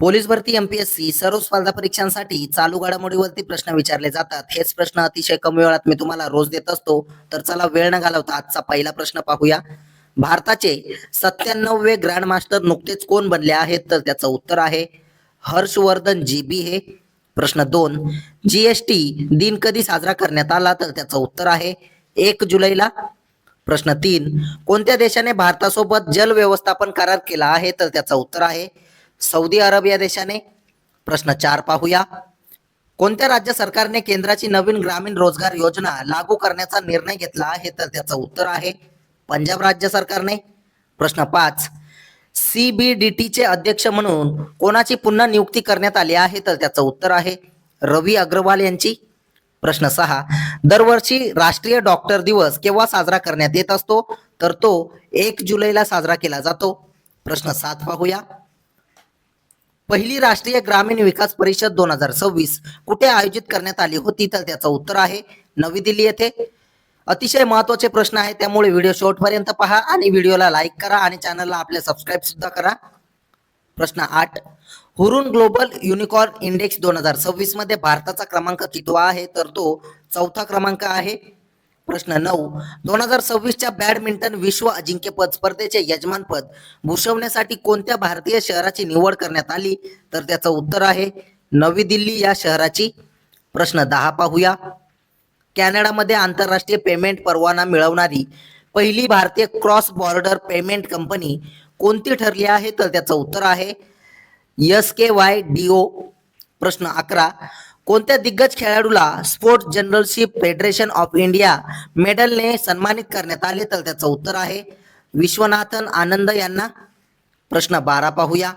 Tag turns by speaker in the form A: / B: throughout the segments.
A: Police भरती MPSC सर्व स्पर्धा परीक्षांसाठी चालू घडामोडीवरती प्रश्न विचारले जातात. हेच प्रश्न अतिशय कमी वेळात मी तुम्हाला रोज देत असतो. तर चला वेळ न घालवता आजचा पहिला प्रश्न पाहूया. भारताचे 97वे ग्रँड मास्टर नुकतेच कोण बनले आहेत? तर त्याचं उत्तर आहे हर्षवर्धन जीबी हे. प्रश्न 2, जीएसटी दिन कधी साजरा करण्यात आला? तर त्याचं उत्तर आहे 1 जुलैला. प्रश्न 3, कोणत्या देशाने भारतासोबत जल व्यवस्थापन करार केला आहे? तर त्याचं उत्तर आहे सौदी अरब या देशाने. प्रश्न 4 पाहूया. कोणत्या राज्य सरकारने केंद्राची नवीन ग्रामीण रोजगार योजना लागू करण्याचा निर्णय घेतला आहे? तर त्याचं उत्तर आहे पंजाब राज्य सरकारने. प्रश्न 5, सीबीडीटीचे अध्यक्ष म्हणून कोणाची पुन्हा नियुक्ती करण्यात आली आहे? तर त्याचं उत्तर आहे रवी अग्रवाल यांची. प्रश्न 6, दरवर्षी राष्ट्रीय डॉक्टर दिवस केव्हा साजरा करण्यात येत असतो? तर तो 1 जुलैला साजरा केला जातो. प्रश्न 7 पाहूया. पहिली राष्ट्रीय ग्रामीण विकास परिषद 2026 कुठे आयोजित करण्यात आली होती? तर त्याचं उत्तर आहे नवी दिल्ली येथे. अतिशय महत्त्वाचे प्रश्न आहे, त्यामुळे व्हिडिओ शेवटपर्यंत पहा आणि व्हिडिओला लाईक करा आणि चॅनलला आपले सबस्क्राईब सुद्धा करा. प्रश्न 8, हुरून ग्लोबल युनिकॉर्न इंडेक्स 2026 मध्ये भारताचा क्रमांक कितवा आहे? तर तो 4था क्रमांक आहे. प्रश्न 9, 2026च्या बॅडमिंटन विश्व अजिंक्यपद स्पर्धेचे यजमानपद भूषवण्यासाठी कोणत्या भारतीय शहराची निवड करण्यात आली? तर त्याचं उत्तर आहे नवी दिल्ली या शहराची. प्रश्न 10 पाहूया. कॅनडामध्ये आंतरराष्ट्रीय पेमेंट परवाना मिळवणारी पहिली भारतीय क्रॉस बॉर्डर पेमेंट कंपनी कोणती ठरली आहे? तर त्याचं उत्तर आहे SKYDO. प्रश्न 11, कोणत्या दिग्गज खेळाडूला स्पोर्ट्स जर्नलशिप फेडरेशन ऑफ इंडिया मेडलने सन्मानित करण्यात आले? तर त्याचं उत्तर आहे विश्वनाथन आनंद यांना. प्रश्न 12 पाहूया.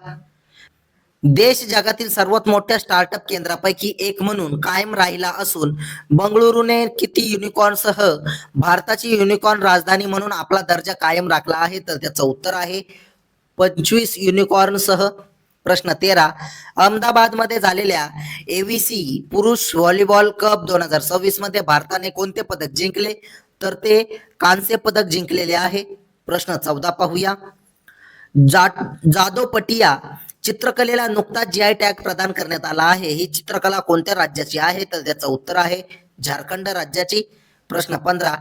A: देश जगातील सर्वात मोठ्या स्टार्टअप केंद्रापैकी एक म्हणून कायम राहिला असून बंगळुरूने किती युनिकॉर्नसह भारताची युनिकॉर्न राजधानी म्हणून आपला दर्जा कायम राखला आहे? तर त्याचं उत्तर आहे 25 युनिकॉर्नसह. प्रश्न 13, अहमदाबादमध्ये झालेल्या एव्हीसी पुरुष व्हॉलीबॉल कप 2026 मध्ये भारताने कोणते पदक जिंकले? तर ते कांस्य पदक जिंकलेले आहे. प्रश्न 14 पाहूया. जादोपटिया चित्रकलेला नुकताच जीआय टॅग प्रदान करण्यात आला आहे. ही चित्रकला कोणत्या राज्याची आहे? तर त्याचं उत्तर आहे झारखंड राज्याची. प्रश्न 15,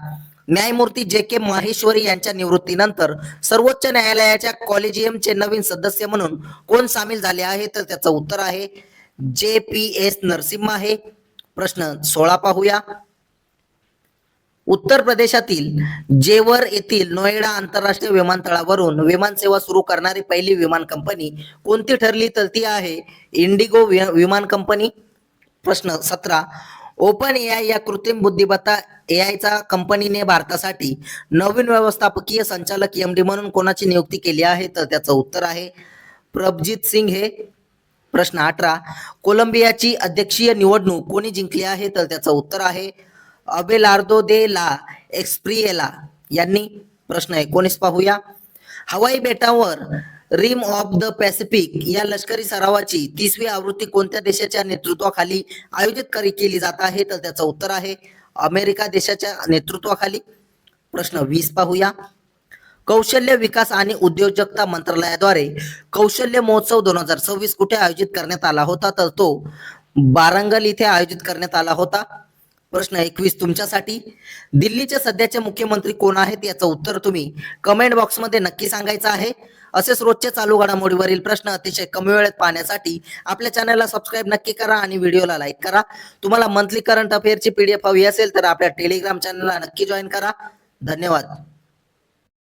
A: न्यायमूर्ती JK माहेश्वरी यांच्या निवृत्तीनंतर सर्वोच्च न्यायालयाच्या कॉलेजियमचे नवीन सदस्य म्हणून कोण सामील झाले आहे? तर त्याचं उत्तर आहे JPS नरसिम्हा हे. प्रश्न 16 पाहूया. उत्तर प्रदेशातील जेवर येथील नोएडा आंतरराष्ट्रीय विमानतळावरून विमानसेवा सुरू करणारी पहिली विमान कंपनी कोणती ठरली? तर ती आहे इंडिगो विमान कंपनी. प्रश्न 17, ओपन AI या कृत्रिम बुद्धिमत्ता AIचा कंपनीने भारतासाठी नवीन व्यवस्थापकीय संचालक MD म्हणून कोणाची नियुक्ती केली आहे? तर त्याचं उत्तर आहे प्रभजित सिंग हे. प्रश्न 18, कोलंबियाची अध्यक्षीय निवडणूक कोणी जिंकली आहे? तर त्याचं उत्तर आहे अबेलार्दो दे ला एक्सप्रिएला यांनी. प्रश्न 19 पाहूया. हवाई बेटावर रिम ऑफ द पॅसिफिक या लष्करी सरावाची 30वी आवृत्ती कोणत्या देशाच्या नेतृत्वाखाली आयोजित केली जात आहे? तर त्याचं उत्तर आहे अमेरिका देशाच्या नेतृत्वाखाली. प्रश्न 20 पाहूया. कौशल्य विकास आणि उद्योजकता मंत्रालयाद्वारे कौशल्य महोत्सव 2026 कुठे आयोजित करण्यात आला होता? तर तो वारंगल इथे आयोजित करण्यात आला होता. प्रश्न 21 तुमच्यासाठी. दिल्लीचे सध्याचे मुख्यमंत्री कोण आहेत? याचं उत्तर तुम्ही कमेंट बॉक्समध्ये नक्की सांगायचं आहे. असेच रोजच्या चालू घडामोडीवरील प्रश्न अतिशय कमी वेळेत पाहण्यासाठी आपल्या चॅनलला सबस्क्राईब नक्की करा आणि व्हिडिओला लाईक करा. तुम्हाला मंथली करंट अफेअरची PDF हवी असेल तर आपल्या टेलिग्राम चॅनलला नक्की जॉईन करा. धन्यवाद.